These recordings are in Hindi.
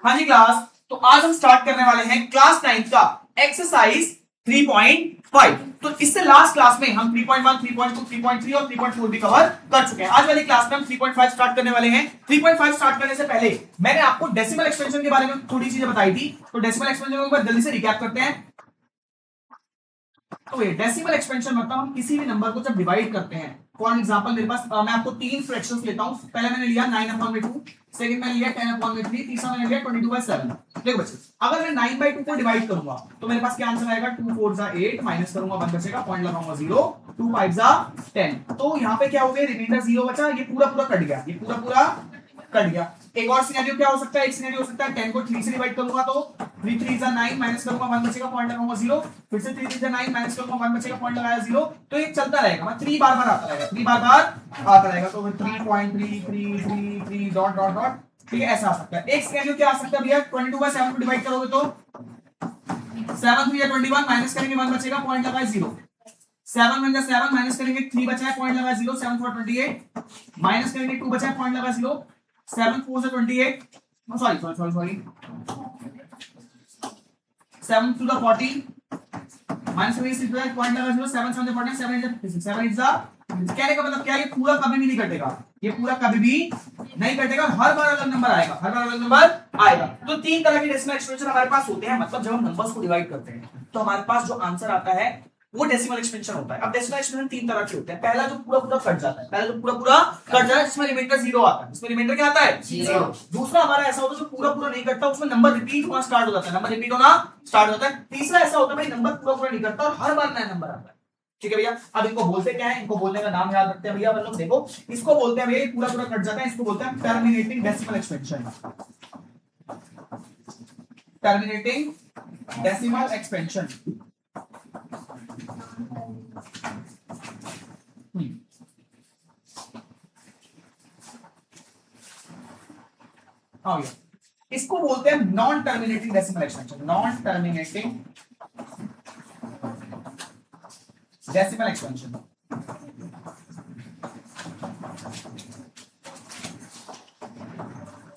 हाँ जी क्लास, तो आज हम स्टार्ट करने वाले हैं क्लास 9 का एक्सरसाइज 3.5। तो इससे लास्ट क्लास में हम 3.1, 3.2, 3.3 और 3.4 भी कवर कर चुके हैं। आज वाली क्लास में हम 3.5 स्टार्ट करने वाले हैं। 3.5 स्टार्ट करने से पहले मैंने आपको डेसिमल एक्सपेंशन के बारे में थोड़ी चीजें बताई थी, तो डेसिमल एक्सपेंशन को एक बार जल्दी से रिकैप करते हैं। तो ये डेसिमल एक्सपेंशन मतलब हम किसी भी नंबर को जब डिवाइड करते हैं, फॉर एग्जांपल मेरे पास मैं आपको तीन फ्रैक्शंस लेता हूं। पहले मैंने लिया 9/2, सेकंड मैंने लिया 10/3, तीसरा मैंने लिया 22/7। देखो बच्चे, अगर मैं 9/2 को डिवाइड करूंगा तो मेरे पास क्या आंसर आएगा, 2 4 8, माइनस करूंगा 1 बचेगा, पॉइंट लगाऊंगा 0, 2 5 10। तो यहाँ पे क्या हो गया, रिमाइंडर 0 बचा, ये पूरा पूरा कट गया, ये पूरा पूरा कट गया। एक और सिनेरियो क्या हो सकता है, एक सिनेरियो हो सकता है 10 को 3 से डिवाइड करूंगा तो 3 3 9, माइनस करूंगा 1 बचेगा, पॉइंट लगाऊंगा 0, फिर से 3 3 9, माइनस करूंगा 1 बचेगा, पॉइंट लगाया 0। तो ये चलता रहेगा, मतलब 3 बार बार आता रहेगा, 3 बार बार आता रहेगा। तो 3.333 डॉट डॉट डॉट, ठीक है, ऐसा आ सकता है। एक सिनेरियो क्या आ सकता है भैया, 22/7 को डिवाइड करोगे तो 7 3 21, माइनस करेंगे 1 बचेगा, पॉइंट लगाया 0, 7 1 7, माइनस करेंगे 3 बचा है, पॉइंट लगाया 0, 7 4 28, माइनस करेंगे 2 बचा है, पॉइंट लगाया 0, 7 4 से 28, सॉरी 7 to the 40, माइनस करेंगे 6 पॉइंट लगा 0, 7 7 40, 7 कहने का मतलब क्या है, ये पूरा कभी भी नहीं कटेगा, ये पूरा कभी भी नहीं कटेगा, हर बार अलग नंबर आएगा, हर बार अलग नंबर आएगा। तो तीन तरह के डेसिमल एक्सपेंशन हमारे पास होते हैं, मतलब जब हम नंबर्स को डिवाइड करते हैं तो हमारे पास जो आंसर आता है वो डेसिमल एक्सपेंशन होता है। अब डेसिमल एक्सपेंशन तीन तरह के होते हैं। पहला जो पूरा पूरा कट जाता है, पहला जो पूरा पूरा कट जाता है, इसमें रिमाइंडर 0 आता है, इसमें रिमाइंडर क्या आता है, 0। दूसरा हमारा ऐसा होता है जो पूरा पूरा नहीं कटता, उसमें नंबर रिपीट होना स्टार्ट हो जाता है, नंबर रिपीट होना स्टार्ट होता है। तीसरा ऐसा होता है भाई नंबर पूरा पूरा नहीं कटता और हर बार नया नंबर आता है। ठीक है भैया, अब इनको बोलते क्या है, इनको बोलने का नाम याद रखते हैं भैया, मतलब देखो, इसको बोलते हैं भैया पूरा पूरा कट जाता है, इसको बोलते हैं terminating decimal expansion. Terminating decimal expansion. हाँ, इसको बोलते हैं non terminating decimal expansion, non terminating decimal expansion.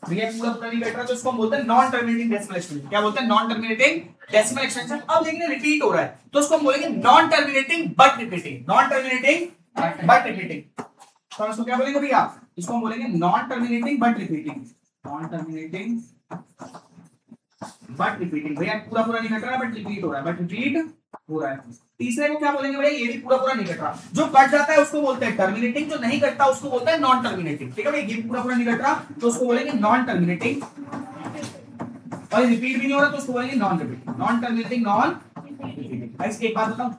भैया पूरा पूरा नहीं कट रहा तो इसको हम बोलते हैं नॉन टर्मिनेटिंग डेसिमल एक्सपेंशन। क्या बोलते हैं, नॉन टर्मिनेटिंग डेसिमल एक्सपेंशन। अब लेकिन रिपीट हो रहा है तो उसको हम बोलेंगे non terminating but repeating, non terminating but repeating. तो इसको क्या बोलेंगे भैया, इसको हम बोलेंगे non terminating but repeating, non terminating but repeating. भैया पूरा पूरा नहीं कट रहा बट रिपीट हो रहा है, बट रिपीट हो रहा है। तीसरे को क्या बोलेंगे भैया, ये भी पूरा पूरा नहीं कट रहा, जो कट जाता है उसको बोलते हैं टर्मिनेटिंग, जो नहीं कटता उसको बोलते हैं नॉन टर्मिनेटिंग। ठीक है भैया, ये पूरा पूरा नहीं कट रहा तो उसको बोलेंगे नॉन टर्मिनेटिंग, और रिपीट भी नहीं हो रहा तो उसको बोलेंगे non repeating, non terminating non repeating. एक बात बताऊं,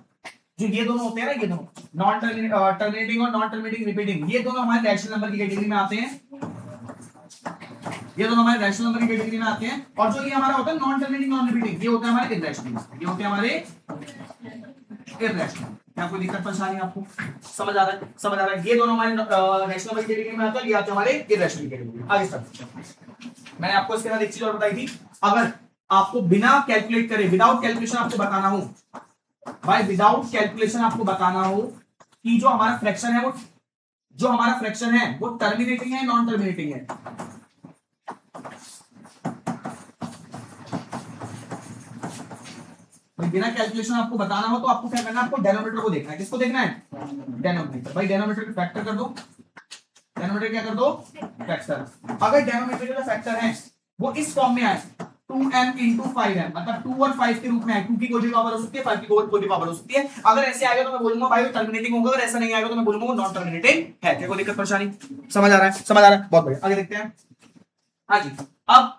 जो ये दोनों होते हैं ना, ये दोनों नॉन टर्मिनेटिंग और नॉन टर्मिनेटिंग रिपीटिंग, ये दोनों हमारे रैशनल नंबर की कैटेगरी में आते हैं, ये दोनों हमारे रैशनल नंबर की कैटेगरी में आते हैं। और जो ये हमारा होता है नॉन टर्मिनेटिंग नॉन रिपीटिंग, ये होते हैं हमारे इरैशनल, ये होते हैं हमारे इरैशनल। क्या कोई दिक्कत परेशानी आपको, समझ आ रहा है, समझ आ रहा है। ये दोनों हमारे रैशनल नंबर की कैटेगरी में आते हैं, ये आते हैं हमारे इरैशनल कैटेगरी। आगे चलते, मैंने आपको इसके साथ एक चीज और बताई थी, अगर आपको बिना कैलकुलेट करे, विदाउट कैलकुलेशन आपको बताना हो भाई, विदाउट कैलकुलेशन आपको बताना हो कि जो हमारा फ्रैक्शन है, वो जो हमारा फ्रैक्शन है वो टर्मिनेटिंग है नॉन टर्मिनेटिंग है, बिना कैलकुलेशन आपको बताना हो तो आपको क्या करना है, आपको डेनोमिनेटर को देखना है। किसको देखना है, डेनोमिनेटर। भाई डेनोमिनेटर को फैक्टर कर दो, डेनोमिनेटर क्या कर दो, फैक्टर। अगर डेनोमिनेटर का फैक्टर है वो इस फॉर्म में आए 2m into 5m, मतलब 2 और 5 के रूप में आए, 2 की कोई भी पावर हो सकती है, 5 की कोई भी पावर हो सकती है। अगर ऐसे आएगा तो मैं बोलूंगा भाई टर्मिनेटिंग होगा, अगर ऐसा नहीं आएगा तो मैं बोलूंगा वो नॉन टर्मिनेटिंग है। क्या कोई दिक्कत परेशानी, समझ आ रहा है, समझ आ रहा है, बहुत बढ़िया। आगे देखते हैं। हाँ जी, अब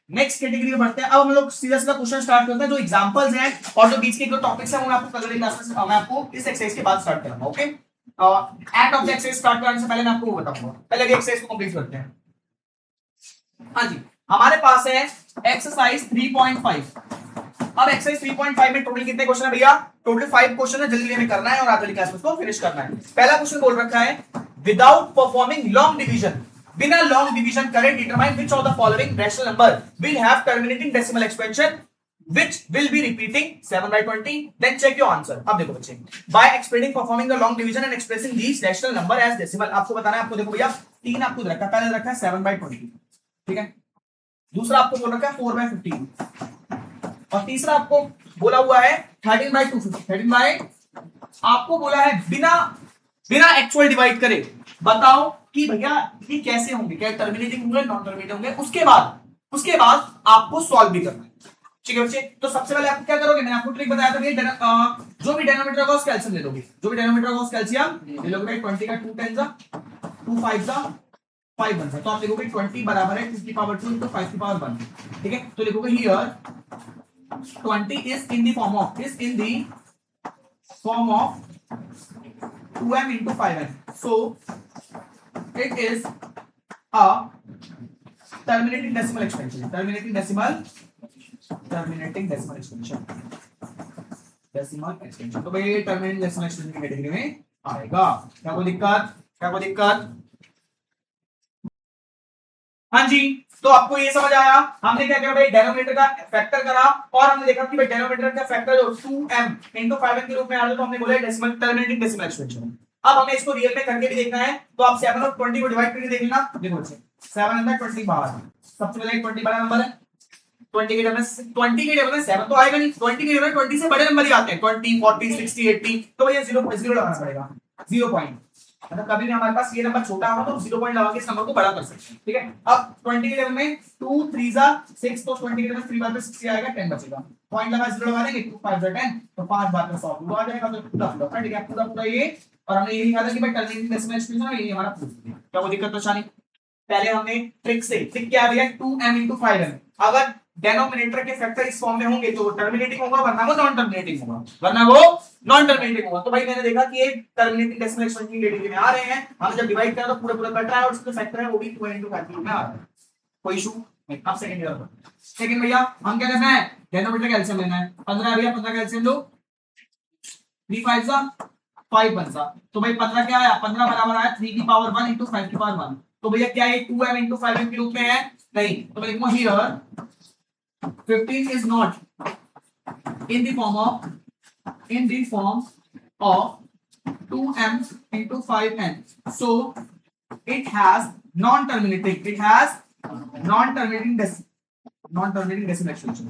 नेक्स्ट कैटेगरी में बढ़ते हैं। अब हम लोग सीधा सीधा क्वेश्चन स्टार्ट करते हैं। जो एग्जांपल्स हैं और जो बीच के जो टॉपिक्स हैं वो मैं आपको अगले क्लास में, मैं आपको इस एक्सरसाइज के बाद स्टार्ट करूंगा। Okay, at of the exercise start करने से पहले मैं आपको बताऊंगा, पहले अभी एक्सरसाइज को कंप्लीट करते हैं। हाँ जी, हमारे पास है एक्सरसाइज 3.5। अब एक्सरसाइज 3.5 में टोटल कितने क्वेश्चन है भैया, टोटल 5 क्वेश्चन है, जल्दी हमें करना है और आज वाली क्लास में इसको फिनिश करना है। पहला क्वेश्चन बोल रखा है, विदाउट परफॉर्मिंग लॉन्ग डिवीजन, बिना लॉन्ग डिवीजन करे determine which of the following rational number will have terminating decimal expansion which will be repeating 7/20, then check your answer। अब देखो बच्चे, by explaining performing the long division and expressing these rational number as decimal, आपको बताना है, आपको देखो भैया तीन आपको रखा है, पहले रखा है 7/20, ठीक है, दूसरा आपको बोल रखा है 4/15 और तीसरा आपको बोला हुआ है 13/250। 13 आपको बोला है बिना बिना एक्चुअल डिवाइड करे बताओ कि भैया ये कैसे होंगे, क्या टर्मिनेटिंग होंगे नॉन टर्मिनेटिंग होंगे। उसके बाद आपको सॉल्व भी करना है। ठीक है बच्चे, तो सबसे पहले आप क्या करोगे, मैंने आपको ट्रिक बताया था कि जो भी डेनोमिनेटर होगा उसका एलसीएम ले लोगे, जो भी डेनोमिनेटर होगा उसका एलसीएम ले लोगे। 20 का 2 10 2 5 5 बन जाए तो आप लिखोगे 20 बराबर है 2 की पावर 2 into 5 की पावर 1। ठीक है, तो लिखोगे here 20 is in the form of 2m into 5n, so it is a terminating decimal expansion तो भाई टर्मिनेटिंग डेसिमल एक्सपेंशन की कैटेगरी में आएगा। क्या कोई दिक्कत? हाँ जी, तो आपको ये समझ आया। हमने क्या किया भाई, डेनोमिनेटर का फैक्टर करा और हमने देखा कि भाई डेनोमिनेटर का फैक्टर जो 2m into 5n के रूप में आ रहा है, तो हमने बोला डेसिमल टर्मिनेटिंग डेसिमल एक्सपेंशन। अब हमें इसको रियल में करके भी देखना है, तो आप 7 और 20 को डिवाइड करके देख लेना। देखो 7 अंदर 20 बाहर, सबसे पहले 20 बड़ा नंबर है, 20 के जगह में 7 तो आएगा नहीं, 20 के जगह में 20 से बड़े नंबर ही आते हैं, 20 40 60 80, तो भैया 0 लगाना पड़ेगा। 0 पॉइंट, मतलब कभी भी हमारे पास ये नंबर छोटा हो तो 0 पॉइंट लगा के इस नंबर को बड़ा कर सकते हैं। ठीक है, अब 20 के जगह में 2 3 6, तो 20 के जगह में 3 बार पे 60 आएगा, 10 बचेगा। पॉइंट लगा 0 लगा देंगे, 2 5 10, तो 5 बार पे 100 आ जाएगा, तो पूरा ठीक है, पूरा ये। और हमने ये लिखा था कि भाई टर्मिनेटिंग डेसिमल एक्सपेंशन है, ये हमारा प्रूफ है। क्या कोई दिक्कत तो नहीं? पहले हमने ट्रिक क्या दिया 2m into 5n, अगर डेनोमिनेटर के फैक्टर इस फॉर्म में होंगे तो वो टर्मिनेटिंग होगा, वरना वो नॉन टर्मिनेटिंग होगा। तो भाई मैंने देखा कि ये टर्मिनेटिंग डेसिमल एक्सपेंशन की कैटेगरी में आ रहे हैं। हमने जब डिवाइड करा तो पूरा कट रहा है और उसका फैक्टर है वो भी 2n into 5 में आ रहा है। कोई इशू नहीं। अब सेकंड भैया हम क्या करना है, डेनोमिनेटर का एलसीएम लेना है। 15 भैया 15 का एलसीएम लो, 3 5 5 बन सा, तो भाई 15 क्या आया, 15 बराबर आया 3 की पावर 1 into 5 की पावर 1। तो भैया क्या ये 2m into 5m के रूप में है? नहीं, तो मैं लिखूंगा here 15 is not in the form of 2m into 5n, so it has non-terminating decimal expansion।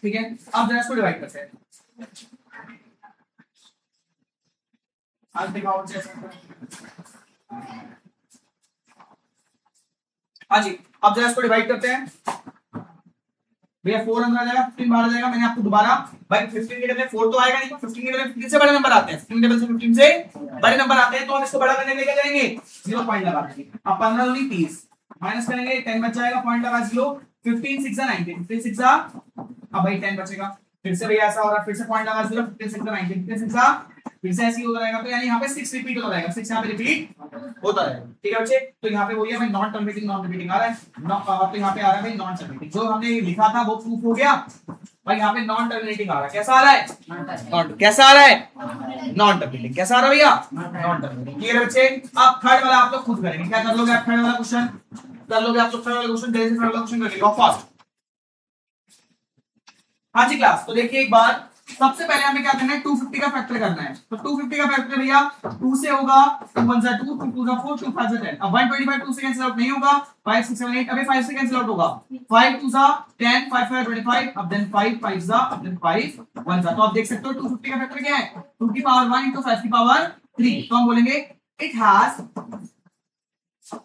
ठीक है, अब जरा इसको डिवाइड करते हैं। आज दिखाओ हाँ जी, अब जरा इसको डिवाइड करते हैं भैया। 4 अंदर आ जाएगा, 15 बाहर आ जाएगा। मैंने आपको दोबारा भाई 15 के टेबल 4 तो आएगा नहीं, 15 के टेबल 15 से बड़े नंबर आते हैं, 15 टेबल से 15 से बड़े नंबर आते हैं, तो हम इसको बड़ा करने के लिए क्या करेंगे, 0 पॉइंट लगा देंगे। अब 15 दूनी 30 माइनस करेंगे, 10 बच जाएगा, पॉइंट लगा 0, 15 6 19, 15 6 अब भाई 10 बचेगा। फिर से भैया ऐसा हो रहा है, फिर से पॉइंट लगा 0, 15 6 19, 15 6 फिर से ऐसे ही होता रहेगा, तो यानी यहाँ पे 6 रिपीट होता रहेगा, 6 यहाँ पे रिपीट होता रहेगा। ठीक है बच्चे, तो यहाँ पे वही है भाई नॉन टर्मिनेटिंग आ रहा है, तो यहाँ पे आ रहा है भाई नॉन टर्मिनेटिंग। जो हमने लिखा था वो प्रूफ हो गया भाई, यहाँ पे नॉन टर्मिनेटिंग आ रहा है। कैसा आ रहा है? कैसा आ रहा है? Non terminating. कैसा आ रहा है भैया? Non terminating. क्लियर बच्चे? अब थर्ड वाला आप लोग खुद करेंगे। क्या कर लोगे आप? थर्ड वाला क्वेश्चन कर लोगे आप लोग। थर्ड वाला क्वेश्चन जल्दी से थर्ड वाला क्वेश्चन कर लीजिए फास्ट। हाँ जी क्लास, तो देखिए एक बार, सबसे पहले हमें क्या करना है, 250 का फैक्टर करना है। तो 250 का फैक्टर भैया 2 से होगा, 2 1 जा 2, 2 2 जा 4, 2 5 जा 10। अब 125 2 से कैंसिल आउट नहीं होगा, 5 6 7 8 अबे 5 से कैंसिल आउट होगा, 5 2 जा 10, 5 5 25, अब देन 5 5 जा, अब देन 5 1 जा। तो आप देख सकते हो 250 का फैक्टर क्या है, 2 की पावर 1 into 5 की पावर 3। तो हम बोलेंगे it has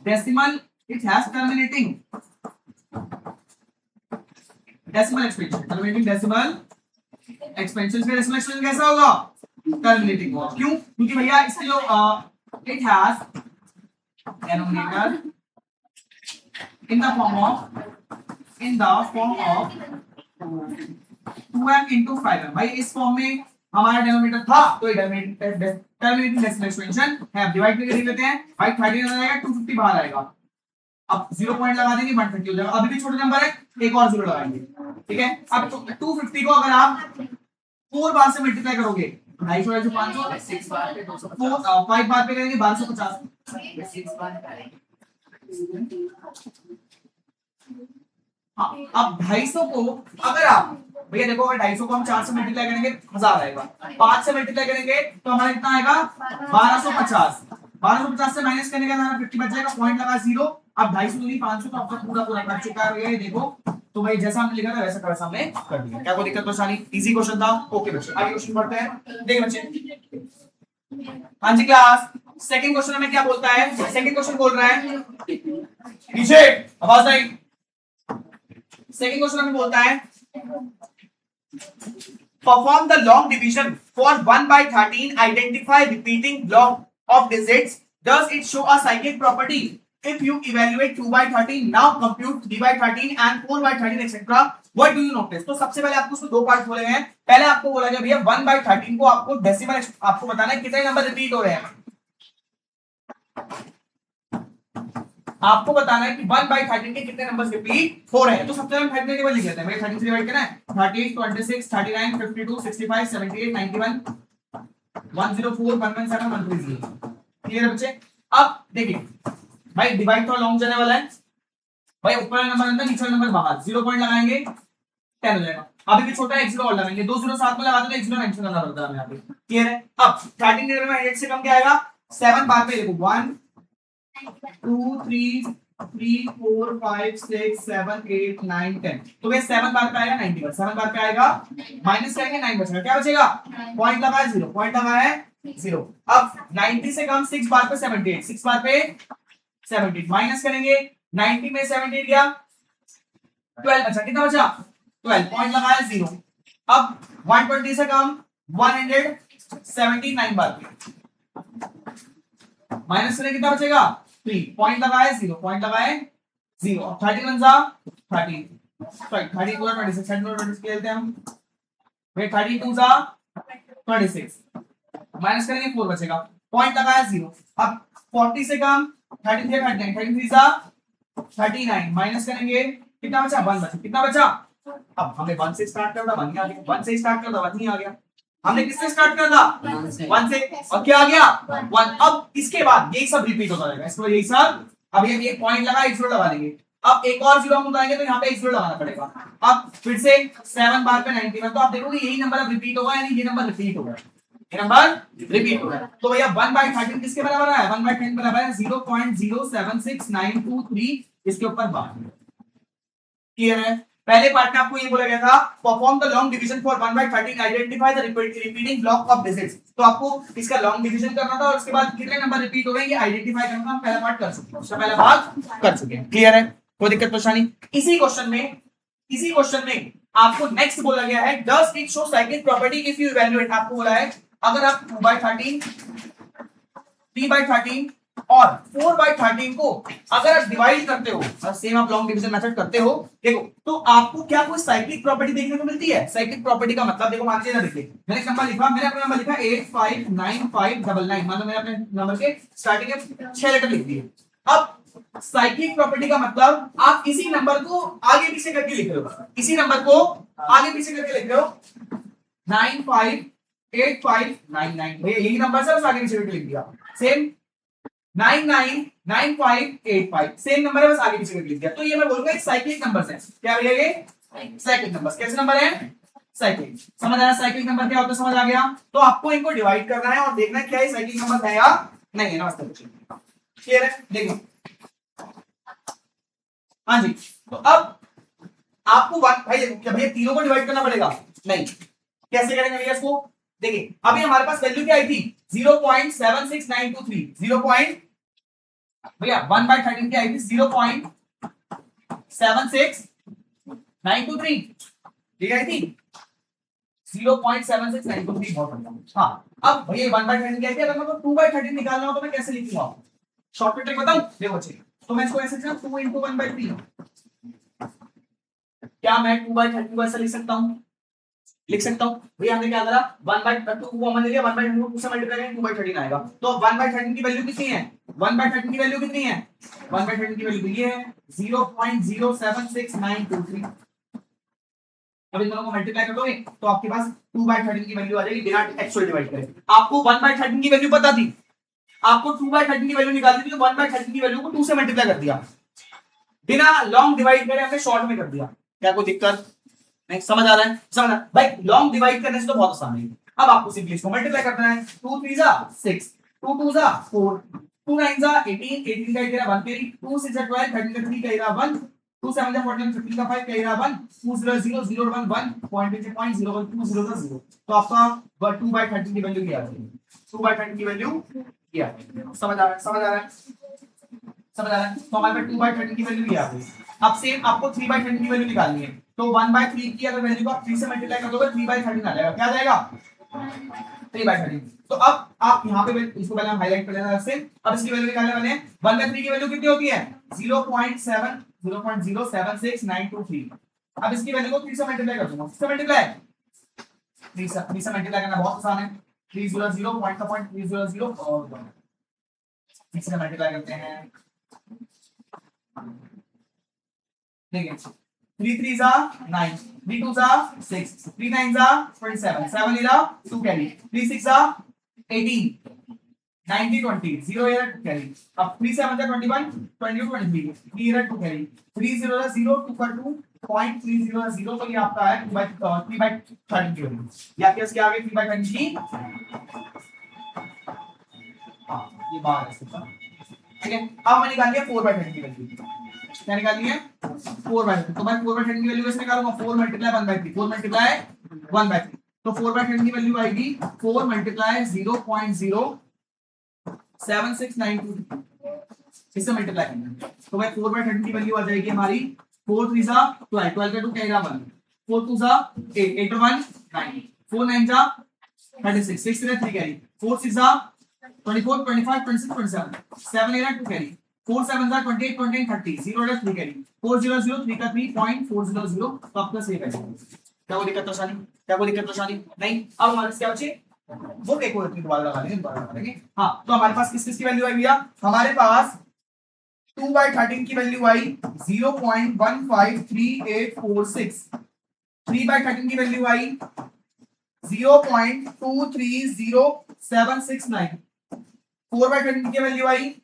decimal, it has terminating decimal expansion, terminating decimal expansion. का डेसिमल एक्सपेंशन कैसा होगा? टर्मिनेटिंग होगा। क्यों? क्योंकि भैया इसका जो it has denominator in the form of 2m into 5m। भाई इस फॉर्म में हमारा डिनोमिनेटर था, तो ये टर्मिनेटिंग डेसिमल एक्सपेंशन है। अब डिवाइड करके देख लेते हैं भाई, 30 आ जाएगा, 250 बाहर आएगा। अब 0 पॉइंट लगा देंगे, 130 हो जाएगा। अभी भी छोटा नंबर है, एक और 0 लगाएंगे। ठीक है, अब 250 को अगर आप 4 बार से मल्टीप्लाई करोगे, 250 500, 6 बार पे 250, 5 बार पे करेंगे 1250, 6 बार। हाँ, अब 250 को अगर आप भैया देखो अगर 250 को हम 4 से मल्टीप्लाई करेंगे 1000 आएगा, 5 से मल्टीप्लाई करेंगे तो हमारा कितना आएगा 1250, 1250 से माइनस करने का हमारा 50 बच जाएगा, पॉइंट लगा 0। अब 250 दूनी 500 तो आपका पूरा पूरा कट चुका है भैया, ये देखो। तो भाई जैसा हमने लिखा था वैसा का हमने कर दिया, क्या कोई दिक्कत परेशानी? इजी क्वेश्चन था। ओके बच्चे आगे क्वेश्चन पढ़ते हैं, देखिए बच्चे। हाँ जी क्लास, सेकंड क्वेश्चन में क्या बोलता है? सेकंड क्वेश्चन बोल रहा है, पीछे आवाज नहीं। सेकंड क्वेश्चन में बोलता है perform the long division for 1/13, identify repeating block of digits, does it show a cyclic property? If you evaluate 2/13, now compute 3/13 and 4/13 etc. What do you notice? तो सबसे पहले आपको उसमें दो पार्ट बोले गए हैं। पहले आपको बोला गया भैया 1/13 को आपको डेसिमल आपको बताना है कितने नंबर रिपीट हो रहे हैं। आपको बताना है कि 1/13 के कितने नंबर रिपीट हो रहे हैं। तो सबसे पहले 13 टेबल लिख लेते हैं। भाई 33 डिवाइड करना है 38, 26, 39, 52, 65, 78, 91, 104, 117, 130। क्लियर है बच्चे? अब देखिए भाई डिवाइड थोड़ा लॉन्ग जाने वाला है। भाई ऊपर वाला नंबर अंदर, नीचे वाला नंबर बाहर, 0 पॉइंट लगाएंगे 10 हो जाएगा। अभी भी छोटा है, 1 0 और लगाएंगे, 2 0 साथ में लगा दो 1 0 मेंशन करना पड़ता है यहाँ पे। क्लियर है? अब 13 डिवाइड में 8 से कम क्या आएगा? 7 बार पे देखो 1 2 3 3 4 5 6 7 8 9 10। तो ये 7 बार पे आएगा 91, 7 बार पे आएगा, माइनस करेंगे 9 बचेगा, क्या बचेगा? पॉइंट लगा है 0, पॉइंट लगा है 0। अब 90 से कम 6 बार पे 78, 6 बार पे 78, माइनस करेंगे 90 में 78 गया 12 बचा, कितना बचा? 12, पॉइंट लगा है 0। अब 120 से कम 179 बार पे माइनस करेंगे कितना बचेगा? 3, पॉइंट लगा है 0, पॉइंट लगा है 0। अब 31 जा 30, सॉरी 30 पूरा 26, 26 खेलते हैं हम। फिर 32 जा 26, माइनस करेंगे 4 बचेगा, पॉइंट लगा है 0। अब 40 से कम 33 39, 33 जा 39, माइनस करेंगे कितना बचा? 1 बचा, कितना बचा? अब हमने 1 से स्टार्ट कर दिया 1 आ गया, 1 से स्टार्ट कर दिया 1 ही आ गया। हमने किससे स्टार्ट कर दिया? 1 से, और क्या आ गया? 1। अब इसके बाद यही सब रिपीट होता रहेगा, इसको यही सब। अब ये एक पॉइंट लगा, 1 0 लगा देंगे। अब एक और 0 हम उठाएंगे तो यहाँ पे 1 0 लगाना पड़ेगा। अब फिर से 7 बार पे 91, तो आप देखोगे यही नंबर अब रिपीट होगा, यानी ये नंबर रिपीट होगा, ये नंबर रिपीट होगा। तो भैया 1/13 किसके बराबर है? 1/10 बराबर है 0.076923 इसके ऊपर बार। क्लियर है? पहले पार्ट में आपको ये बोला गया था perform the long division for 1/13, identify the repeating block of digits. तो आपको इसका लॉन्ग डिवीजन करना था और उसके बाद कितने नंबर रिपीट हो गए ये आइडेंटिफाई करना था। हम पहला पार्ट कर चुके हैं, उसका पहला भाग कर चुके हैं। क्लियर है? कोई दिक्कत परेशानी? इसी क्वेश्चन में आपको नेक्स्ट बोला गया है does it show cyclic property if you evaluate. आपको बोला है अगर आप 2/13, 3/13 और 4/13 को अगर आप डिवाइड करते हो, सेम आप लॉन्ग डिवीजन मेथड करते हो, देखो तो आपको क्या कोई साइक्लिक प्रॉपर्टी देखने को मिलती है? साइक्लिक प्रॉपर्टी का मतलब देखो, मान लीजिए ना, देखिए मैंने नंबर लिखा, मैंने अपना नंबर लिखा 859599, मतलब मैंने अपने नंबर के स्टार्टिंग में 6 लेटर लिख दिए। अब साइक्लिक प्रॉपर्टी का मतलब आप इसी नंबर को आगे पीछे करके लिख रहे हो, इसी नंबर को आगे पीछे करके लिख रहे हो 958599, भैया यही नंबर से बस आगे पीछे करके लिख दिया। सेम 999585 सेम नंबर है, बस आगे पीछे करके लिख दिया। तो ये मैं बोलूंगा एक साइक्लिक नंबर्स है। क्या भैया ये साइक्लिक नंबर्स? कैसे नंबर है? साइक्लिक। समझ आया साइक्लिक नंबर क्या होता है? समझ आ गया? तो आपको इनको डिवाइड करना है और देखना है क्या ये साइक्लिक नंबर है या नहीं है। नमस्ते बच्चे, क्लियर है? देखो हाँ जी, तो अब आपको भाई क्या भैया तीनों को डिवाइड करना पड़ेगा? नहीं, कैसे करेंगे भैया इसको? देखिए अभी हमारे पास वैल्यू क्या आई थी? 0.76923, 0. भैया 1/13 की आई थी 0.76923, ठीक है थी 0.76923, बहुत बढ़िया। हाँ अब भैया 1/13 की आई थी, अगर मेरे को 2/13 निकालना हो तो मैं कैसे लिखूंगा? शॉर्टकट ट्रिक बताऊं? देखो बच्चे, तो मैं इसको ऐसे लिखूं 2 × 1/3। क्या मैं 2/13 को ऐसा लिख सकता हूं? लिख सकता हूं। भैया हमने क्या करा 1/2 को कॉमन ले लिया, 1/2 को 2 से मल्टीप्लाई करेंगे 2/13 आएगा। तो 1/13 की वैल्यू कितनी है? 1/13 की वैल्यू कितनी है? 1/13 की वैल्यू ये है 0.076923। अब इन दोनों को मल्टीप्लाई कर दोगे तो आपके पास 2/13 की वैल्यू आ जाएगी बिना एक्चुअल डिवाइड करे। आपको 1/13 की वैल्यू पता थी, आपको 2/13 की वैल्यू निकालनी थी, तो 1/13 की वैल्यू को 2 से मल्टीप्लाई कर दिया, बिना लॉन्ग डिवाइड करे हमने शॉर्ट में कर दिया। क्या कोई दिक्कत? नहीं समझ आ रहा है? समझ आ रहा है भाई, लॉन्ग डिवाइड करने से तो बहुत आसान है। अब आपको सिंपली इसको मल्टीप्लाई करना है। 2 3 जा 6, 2 2 जा 4, 2 9 जा 18, 18 का इधर 1 तेरी, 2 6 जा 12, 13 का 3 का इधर 1, 2 7 जा 14, 15 का 5 का इधर 1, 2 0 0 0 1 1, पॉइंट से पॉइंट 0 1 2 0 का 0। तो आपका 2/13 की वैल्यू क्या आ जाएगी? 2/13 की वैल्यू क्या आ जाएगी? समझ आ रहा है? समझ आ रहा है? समझ आ रहा है? तो हमारे पास 2/13 की वैल्यू क्या आ गई। अब सेम आपको 3/13 की वैल्यू निकालनी है। तो 1/3 की अगर वैल्यू को आप 3 से मल्टीप्लाई कर दोगे 3/13 आ जाएगा। क्या आ जाएगा? 3/13। तो अब आप यहाँ पे इसको पहले हम हाईलाइट कर लेना से। अब इसकी वैल्यू निकालने वाले हैं। 1/3 की वैल्यू कितनी होती है? 0.70923। अब इसकी वैल्यू को 3 से मल्टीप्लाई कर दूंगा। 3 से मल्टीप्लाई 3 से मल्टीप्लाई करना बहुत आसान है। 3 0 0 पॉइंट का पॉइंट 3 0 0 और 3 से मल्टीप्लाई करते हैं। देखिए 3 3 जा 9, 3 2 जा 6, 3 9 जा 27, 7 इरा 2 कैरी, 3 6 जा 18, 90 20, 0 इरा 2 कैरी। अब 3 7 जा 21, 22 23, 3 इरा 2 कैरी, 3 0 जा 0, 2 का 2, 0.30 जा 0। तो ये आपका है 3/13 की वैल्यू। या कैसे आ गई 3/13 की? हां ये बात है इसका। ठीक है, अब हमने निकाल लिया 4/13 की वैल्यू। क्या निकालनी है? 4/13। तो मैं 4/13 की वैल्यू कैसे निकालूंगा? 4 मल्टीप्लाई 1/3, 4 मल्टीप्लाई 1/3। तो 4/13 की वैल्यू आएगी 4 मल्टीप्लाई 0.07692। इससे मल्टीप्लाई करना है। तो भाई 4/13 की वैल्यू आ जाएगी हमारी 4 3 जा 12, 12 का 2 क्या 1, 4 2 जा 8, 8 1 9, 4 9 जा 36, 6 3 3 कैरी, 4 6 जा 24 25 26 27, 7 8 2 कैरी, 4 7 जा 28 28 30, 0 8 3 कैरी, 4 0 0 3 का 3.400। तो आपका सही है। क्या कोई दिक्कत परेशानी? क्या कोई दिक्कत परेशानी नहीं? अब हमारे क्या बचे? वो एक और दोबारा लगा लेंगे, दोबारा लगा लेंगे। हाँ, तो हमारे पास किस किस की वैल्यू आई भैया? हमारे पास 2/13 की वैल्यू आई 0.153846, 3/13 की वैल्यू आई 0.230769, 4/13 की वैल्यू आई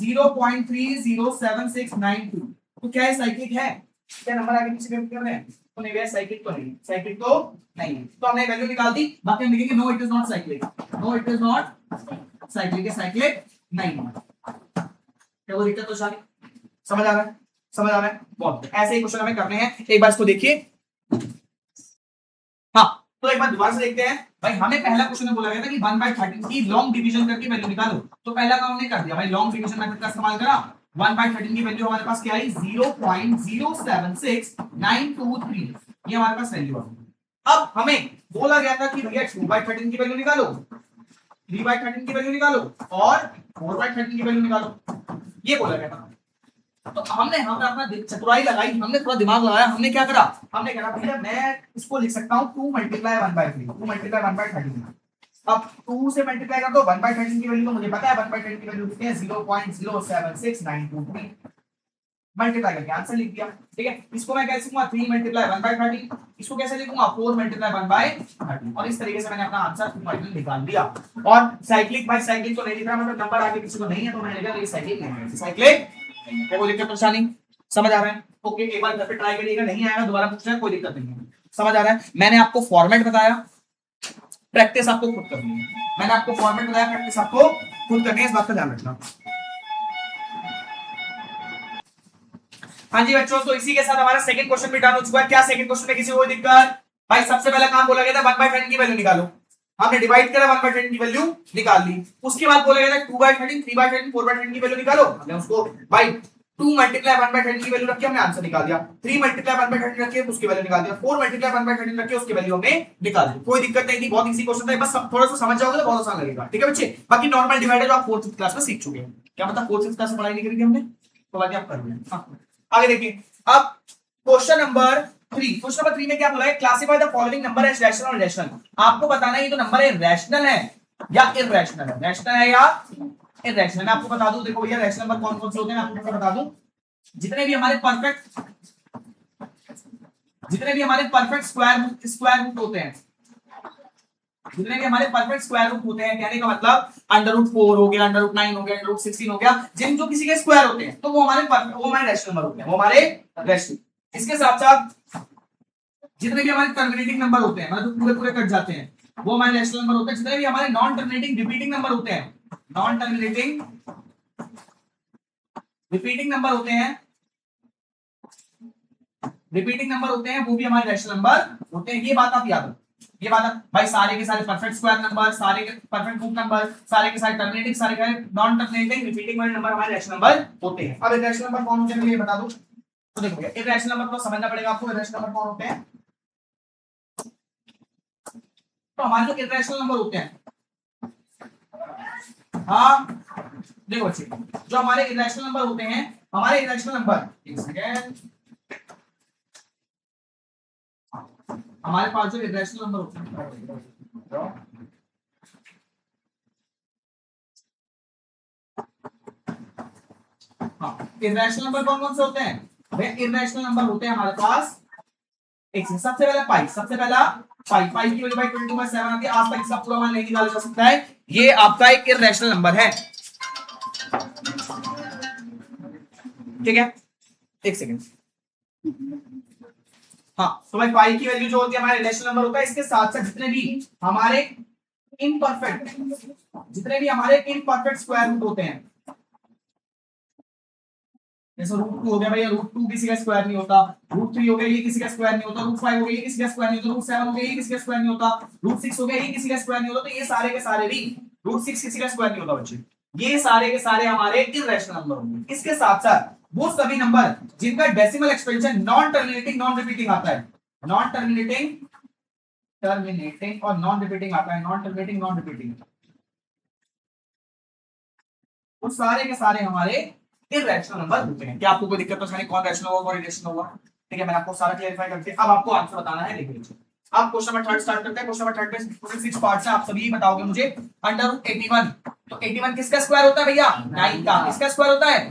0.307692। तो क्या है? साइक्लिक है? क्या नंबर आगे पीछे कर रहे हैं? तो नहीं भैया, साइक्लिक तो नहीं, साइक्लिक तो नहीं है। तो हमने वैल्यू निकाल दी। बाकी हम लिखेंगे no it is not cyclic, no it is not cyclic, है साइक्लिक नहीं है। क्या वो दिक्कत तो सारी समझ आ रहा है? समझ आ रहा है? बहुत ऐसे ही क्वेश्चन हमें करने हैं। एक बार इसको देखिए। हाँ, तो एक बार दोबारा से देखते हैं भाई। हमें पहला क्वेश्चन में बोला गया था कि 1/13 की लॉन्ग डिवीजन करके वैल्यू निकालो। तो पहला काम हमने कर दिया भाई, लॉन्ग डिवीजन मेथड का इस्तेमाल करा। 1/13 की वैल्यू हमारे पास क्या आई? 0.076923। ये हमारे पास वैल्यू आ गई। अब हमें बोला गया था कि भैया 2/13 की वैल्यू निकालो, 3/13 की वैल्यू निकालो और 4/13 की वैल्यू निकालो, ये बोला गया था। तो हमने अपना चतुराई लगाई, हमने थोड़ा दिमाग लगाया। हमने क्या करा? हमने कहा भैया मैं इसको लिख सकता हूँ 2 मल्टीप्लाई 1/3, 2 मल्टीप्लाई 1/13। अब 2 से मल्टीप्लाई कर दो 1/13 की वैल्यू तो मुझे पता है 1/13 की वैल्यू कितनी है? 0.07692। मल्टीप्लाई करके आंसर लिख दिया। ठीक है, इसको मैं कैसे लिखूंगा? 3 मल्टीप्लाई 1/13। इसको कैसे लिखूंगा? 4 मल्टीप्लाई 1/13। और इस तरीके से मैंने अपना आंसर 2/13 निकाल दिया। और साइक्लिक बाय साइक्लिक तो नहीं लिख रहा, मतलब नंबर आगे किसी को नहीं है तो मैंने लिखा ये साइक्लिक नहीं है। साइक्लिक है, कोई दिक्कत परेशानी? समझ आ रहा है? ओके, एक बार घर पे ट्राई करिएगा, नहीं आएगा दोबारा पूछना, कोई दिक्कत नहीं है। समझ आ रहा है? मैंने आपको फॉर्मेट बताया, प्रैक्टिस आपको खुद करनी है। मैंने आपको फॉर्मेट बताया, प्रैक्टिस आपको खुद करनी है, इस बात का ध्यान रखना। हाँ जी बच्चों, तो इसी के साथ हमारा सेकंड क्वेश्चन भी डन हो चुका है। क्या सेकंड क्वेश्चन में किसी को कोई दिक्कत? भाई सबसे पहला काम बोला गया था 1/13 की वैल्यू निकालो। हमने डिवाइड करा, 1/13 की वैल्यू निकाल ली। उसके बाद बोला गया था 2/13, 3/13, 4/13 की वैल्यू निकालो। हमने उसको भाई 2 मल्टीप्लाई 1/13 की वैल्यू रखी, हमने आंसर निकाल दिया। 3 मल्टीप्लाई 1/13 रखी, उसकी वैल्यू निकाल दिया। 4 मल्टीप्लाई 1/13 रखी, उसकी वैल्यू हमने निकाल दी। कोई दिक्कत नहीं थी, बहुत इजी क्वेश्चन था। बस थोड़ा सा समझ जाओगे तो बहुत आसान लगेगा। ठीक है बच्चे, बाकी नॉर्मल डिवाइड है जो आप 4th क्लास में सीख चुके हैं। क्या मतलब 4th क्लास में पढ़ाई नहीं करी हमने, तो बाकी आप कर लेंगे। हाँ, आगे देखिए। अब क्वेश्चन नंबर 3, क्वेश्चन नंबर 3 में क्या बोला है? Classify the following number as rational और इरेशनल। आपको बताना है ये जो नंबर है रैशनल है या इरैशनल है। रैशनल है या इरैशनल। मैं आपको बता दूं, देखो भैया रैशनल नंबर कौन कौन से होते हैं, आपको बता दूं। जितने भी हमारे परफेक्ट स्क्वायर रूट होते हैं, जितने भी हमारे परफेक्ट स्क्वायर रूट होते हैं, कहने का मतलब √4 हो गया, √9 हो गया, √16 हो गया, जिन जो किसी के स्क्वायर होते हैं, तो वो हमारे रैशनल नंबर होते हैं, वो हमारे रैशनल। इसके साथ साथ जितने भी हमारे टर्मिनेटिंग नंबर होते हैं, मतलब पूरे पूरे कट जाते हैं, वो हमारे रैशनल नंबर होते हैं। जितने भी हमारे नॉन टर्मिनेटिंग रिपीटिंग नंबर होते हैं, नॉन टर्मिनेटिंग रिपीटिंग नंबर होते हैं, रिपीटिंग नंबर होते हैं, वो भी हमारे रैशनल नंबर होते हैं। ये बात आप याद रखो, ये बात भाई, सारे के सारे परफेक्ट स्क्वायर नंबर, सारे के परफेक्ट ग्रुप नंबर, सारे के सारे टर्मिनेटिंग, सारे के नॉन टर्मिनेटिंग रिपीटिंग वाले नंबर हमारे रैशनल नंबर होते हैं। अब इरेशनल नंबर कौन होते हैं ये बता दो। तो देखो इरेशनल नंबर को समझना पड़ेगा आपको। इरेशनल नंबर कौन होते हैं? तो हमारे जो इरेशनल नंबर होते हैं, हाँ देखो बच्चे, जो हमारे इरेशनल नंबर होते हैं, हमारे इरेशनल नंबर, एक सेकेंड, हमारे पास जो इरेशनल नंबर होते हैं, हाँ इरेशनल नंबर कौन कौन से होते हैं भैया? इरेशनल नंबर होते हैं हमारे पास, एक सबसे पहला पाई, सबसे पहला पाई, पाई की वैल्यू भाई 22/7 आती है। आज तक इसका पूरा मान नहीं निकाला जा सकता है, ये आपका एक इरेशनल नंबर है, ठीक है। एक सेकंड, हाँ तो भाई पाई की वैल्यू जो होती है हमारे इरेशनल नंबर होता है। इसके साथ साथ जितने भी हमारे इम्परफेक्ट, जितने भी हमारे इम्परफेक्ट स्क्वायर रूट होते हैं, जैसे √2 हो गया भैया, √2 किसी का स्क्वायर नहीं होता, √3 हो गया ये किसी का स्क्वायर नहीं होता, √5 हो गया ये किसी का स्क्वायर नहीं होता, √7 हो गया ये किसी का स्क्वायर नहीं होता, √6 हो गया ये किसी का स्क्वायर नहीं होता। तो ये सारे के सारे भी, √6 किसी का स्क्वायर नहीं होता बच्चे, ये सारे के सारे हमारे इररेशनल नंबर होंगे। इसके साथ साथ वो सभी नंबर जिनका decimal expansion non terminating non repeating आता है, नॉन टर्मिनेटिंग टर्मिनेटिंग और नॉन रिपीटिंग आता है, नॉन टर्मिनेटिंग नॉन रिपीटिंग, वो सारे के सारे हमारे इररेशनल नंबर होते हैं। क्या आपको कोई दिक्कत तो नहीं, कौन रैशनल होगा कौन इरेशनल होगा? ठीक है, मैंने आपको सारा क्लेरिफाई करके अब आपको आंसर बताना है। देखिए अब क्वेश्चन नंबर 3 स्टार्ट करते हैं। क्वेश्चन नंबर 3 में पूरे 6 पार्ट्स हैं, आप सभी बताओगे मुझे। √81, तो 81 किसका स्क्वायर होता है भैया? 9 का। किसका स्क्वायर होता है?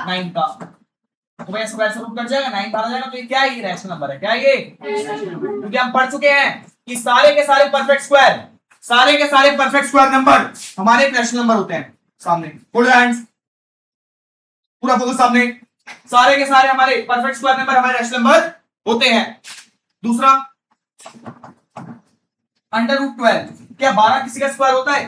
9 का। तो भैया स्क्वायर से रूट कट जाएगा, 9 बाहर आ जाएगा, तो ये क्या है? ये रैशनल नंबर है। क्या है ये? क्योंकि हम पढ़ चुके हैं कि सारे के सारे परफेक्ट स्क्वायर, सारे के सारे परफेक्ट स्क्वायर नंबर हमारे रैशनल नंबर होते हैं। सामने पुट हैंड्स, पूरा फोकस सामने, सारे के सारे हमारे परफेक्ट स्क्वायर नंबर हमारे रैशनल नंबर होते हैं। दूसरा √12, क्या 12 किसी का स्क्वायर होता है?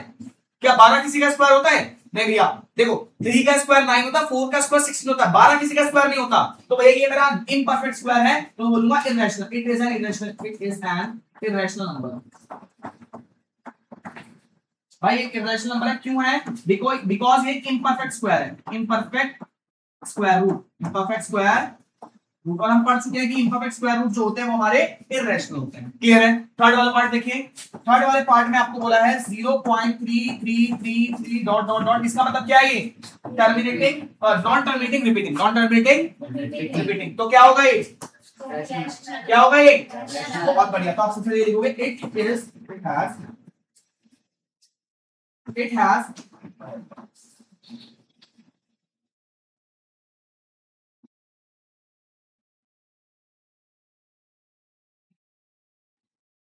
क्या 12 किसी का स्क्वायर होता है? नहीं भैया, देखो 3 का स्क्वायर 9 होता है, 4 का स्क्वायर 16 होता है, 12 किसी का स्क्वायर नहीं होता। तो भैया ये मेरा इम्परफेक्ट स्क्वायर है, तो बोलूंगा irrational. It is an irrational, it is an irrational number. भाई एक इररेशनल नंबर है, क्यों है? बिकॉज ये इम्परफेक्ट स्क्वायर है, imperfect square root, imperfect square root. और हम पढ़ चुके हैं कि इम्परफेक्ट स्क्वायर रूट जो होते हैं वो हमारे इररेशनल होते हैं। क्लियर है? थर्ड वाला पार्ट देखिए, थर्ड वाले पार्ट में आपको बोला है 0.3333 डॉट डॉट डॉट। इसका मतलब क्या है? ये टर्मिनेटिंग और non terminating repeating, non terminating repeating. तो क्या होगा ये? क्या होगा ये? बहुत बढ़िया। तो आप सबसे पहले लिखोगे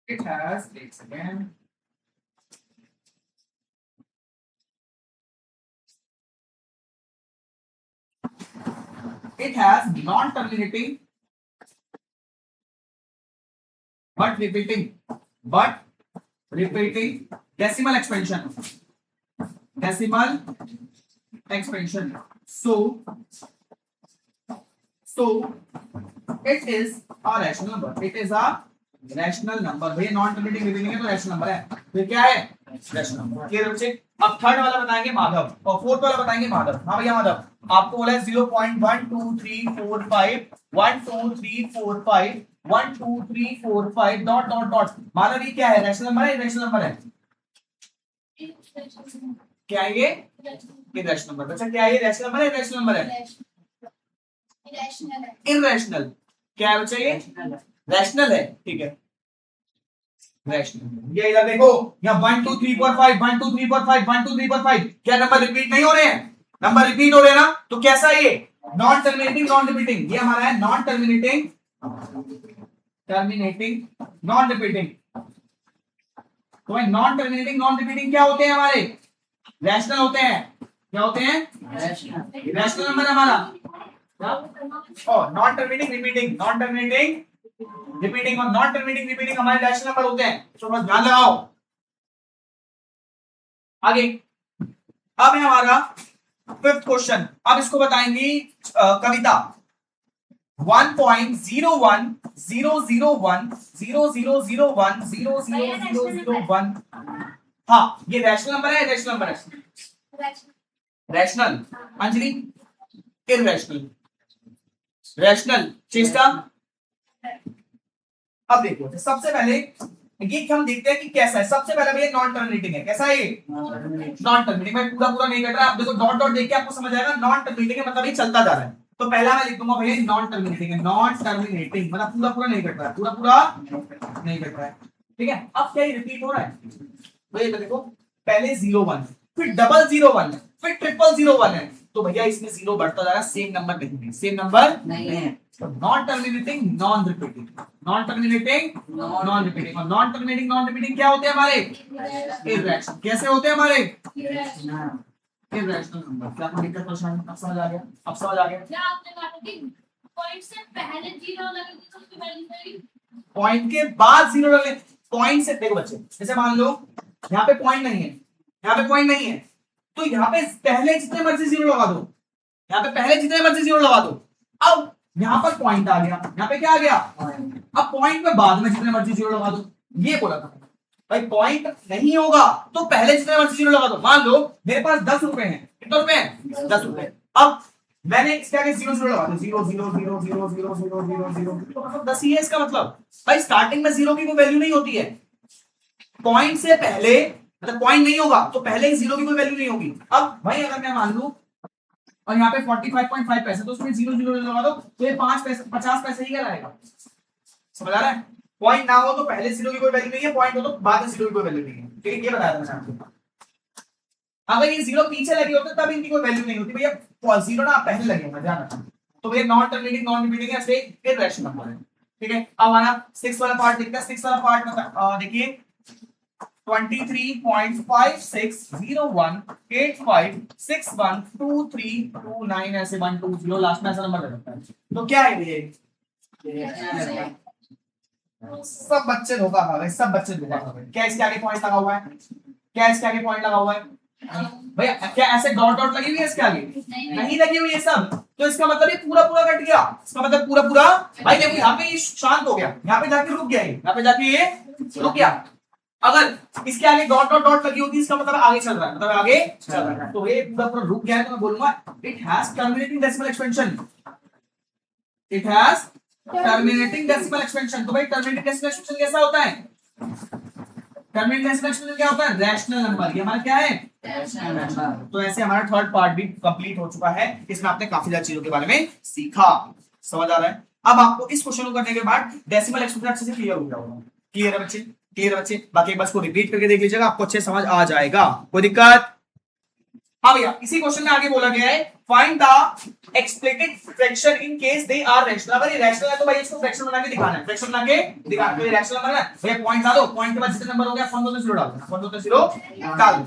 it has again it has non-terminating but repeating decimal expansion, so it is a rational number, it is a rational number. भैया नॉन टर्मिनेटिंग रिपीटिंग है तो रैशनल नंबर है, तो क्या है? Rational number. क्लियर बच्चे? अब थर्ड वाला बताएंगे माधव और फोर्थ वाला बताएंगे माधव। हाँ भैया माधव, आपको बोला है 0.12345 12345 12345 डॉट डॉट डॉट। माधव ये क्या है? रैशनल नंबर है, इरेशनल नंबर है? क्या है ये? Irrational number. बच्चा क्या है ये? रैशनल नंबर है, इरेशनल नंबर है? इरेशनल। क्या है बच्चा ये? रैशनल है, ठीक है, रैशनल। ये इधर देखो, यहाँ 1 2 3 4 5 1 2 3 4 5 1 2 3 4 5, क्या नंबर रिपीट नहीं हो रहे हैं? नंबर रिपीट हो रहे हैं ना, तो कैसा है ये? Non terminating non repeating. ये हमारा है नॉन टर्मिनेटिंग नॉन रिपीटिंग। तो भाई नॉन टर्मिनेटिंग नॉन रिपीटिंग क्या होते हैं? हमारे रैशनल होते हैं। क्या होते हैं? रैशनल नंबर हमारा। और non terminating repeating, non terminating repeating और नॉन टर्मिनेटिंग रिपीटिंग हमारे रैशनल नंबर होते हैं, तो बस ध्यान लगाओ। आगे अब है हमारा फिफ्थ क्वेश्चन। अब इसको बताएंगी कविता। 1.01001000100001। हाँ ये रैशनल नंबर है, रैशनल नंबर है। रैशनल अंजलि, इररैशनल, रैशनल चेष्टा। अब देखो सबसे पहले ये हम देखते हैं कि कैसा है। सबसे पहले भैया नॉन टर्मिनेटिंग है। कैसा है ये? Non terminating. मैं पूरा पूरा नहीं कट रहा, आप देखो डॉट डॉट देख के आपको समझ आएगा नॉन टर्मिनेटिंग है मतलब ये चलता जा रहा है। तो पहला मैं लिख दूंगा भैया नॉन टर्मिनेटिंग है। नॉन टर्मिनेटिंग मतलब पूरा पूरा नहीं कट रहा है, पूरा पूरा नहीं कट रहा है। ठीक है, अब क्या ये रिपीट हो रहा है भैया? देखो पहले 01 फिर 001 फिर 001 है, तो भैया इसमें 0 बढ़ता जा रहा है, सेम नंबर नहीं है, सेम नंबर नहीं है। तो non terminating non repeating, non terminating non repeating. और नॉन टर्मिनेटिंग नॉन रिपीटिंग क्या होते हैं हमारे? इररेशनल। कैसे होते हैं हमारे? Irrational number. क्या आपको दिक्कत परेशानी अब समझ आ गया? अब समझ आ गया? क्या आपने कहा कि पॉइंट से पहले 0 लगेगी तो उसकी वैल्यू रहेगी, पॉइंट के बाद 0 लगे। पॉइंट से देखो बच्चे, जैसे मान लो यहाँ पे पॉइंट नहीं है, यहाँ पे पॉइंट नहीं है, तो यहाँ पे पहले जितने मर्जी 0 लगा दो, यहाँ पे पहले जितने मर्जी 0 लगा दो। अब यहाँ पर पॉइंट आ गया, यहाँ पे क्या आ गया? अब पॉइंट पे बाद में जितने मर्जी 0 लगा दो। ये बोला था भाई, पॉइंट नहीं होगा तो पहले जितने मर्जी 0 लगा दो। मान लो मेरे पास 10 रुपए हैं, कितने रुपए हैं? 10 रुपए। अब मैंने इसके आगे 0 0 लगा दिया, 0 0 0 0 0 0 0 0, तो मतलब 10 ही है इसका मतलब। भाई स्टार्टिंग में 0 की कोई वैल्यू नहीं होती है। पॉइंट से पहले मतलब पॉइंट नहीं होगा तो पहले ही 0 की कोई वैल्यू नहीं होगी। अब भाई अगर मैं मान लूं और यहाँ पे 45.5 पैसे, तो उसमें 0 0 लगा दो तो ये 5 पैसे 50 पैसे ही आएगा। समझ आ रहा है? पॉइंट ना हो तो पहले 0 की कोई वैल्यू नहीं है, पॉइंट हो तो बाद में 0 की कोई वैल्यू नहीं है। ठीक है, ये बताया था मैंने आपको। अगर ये 0 पीछे लगे होते तब इनकी कोई वैल्यू नहीं होती भैया, 0 ना पहले लगे होंगे, ध्यान रखना। तो भैया नॉन टर्मिनेटिंग नॉन रिपीटिंग है, इररेशनल नंबर है। ठीक है, अब हमारा 6 वाला पार्ट देखते हैं। 6 वाला पार्ट मतलब देखिए 23.560185612329 ऐसे 120 लास्ट में ऐसा नंबर रहता है। तो क्या है ये? सब बच्चे धोखा खा गए, सब बच्चे धोखा खा गए। क्या इसके आगे पॉइंट लगा हुआ है? क्या इसके आगे पॉइंट लगा हुआ है भैया? क्या ऐसे डॉट डॉट लगी हुई है इसके आगे? नहीं लगी हुई है सब। तो इसका मतलब ये पूरा पूरा कट गया, इसका मतलब पूरा पूरा। भाई देखो यहाँ पे ये शांत हो गया, यहाँ पे जाके रुक गया, यहाँ पे जाके ये रुक गया। अगर इसके आगे डॉट डॉट डॉट लगी होती इसका मतलब आगे चल रहा है, मतलब आगे चल रहा है। तो ये पूरा पूरा रुक गया है, तो मैं बोलूंगा it has terminating decimal expansion. It has terminating decimal expansion. तो भाई टर्मिनेटिंग डेसिमल एक्सपेंशन कैसा होता है? टर्मिनेटिंग डेसिमल एक्सपेंशन क्या होता है? Rational number. ये हमारा क्या है? Rational number. तो ऐसे हमारा थर्ड पार्ट भी कंप्लीट हो चुका है। इसमें आपने काफी ज्यादा चीजों के बारे में सीखा। समझ आ रहा है? अब आपको इस क्वेश्चन को करने के बाद डेसिमल एक्सपेंशन अच्छे से क्लियर हो गया होगा। क्लियर है बच्चे? क्लियर है बच्चे? बाकी बस को रिपीट करके देख लीजिएगा, आपको अच्छे समझ आ जाएगा। कोई दिक्कत? हाँ भैया, इसी क्वेश्चन में आगे बोला गया है find the explicit fraction in case they are rational. अगर ये रैशनल है तो भाई इसको फ्रैक्शन बना के दिखाना है, फ्रैक्शन बना के दिखाना है। तो ये रैशनल नंबर है भैया, पॉइंट डालो, पॉइंट के बाद जितने नंबर हो गया 1 2 3 0 डाल दो, 1 2 3 0 डाल दो।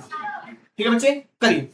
ठीक है बच्चे, करिए।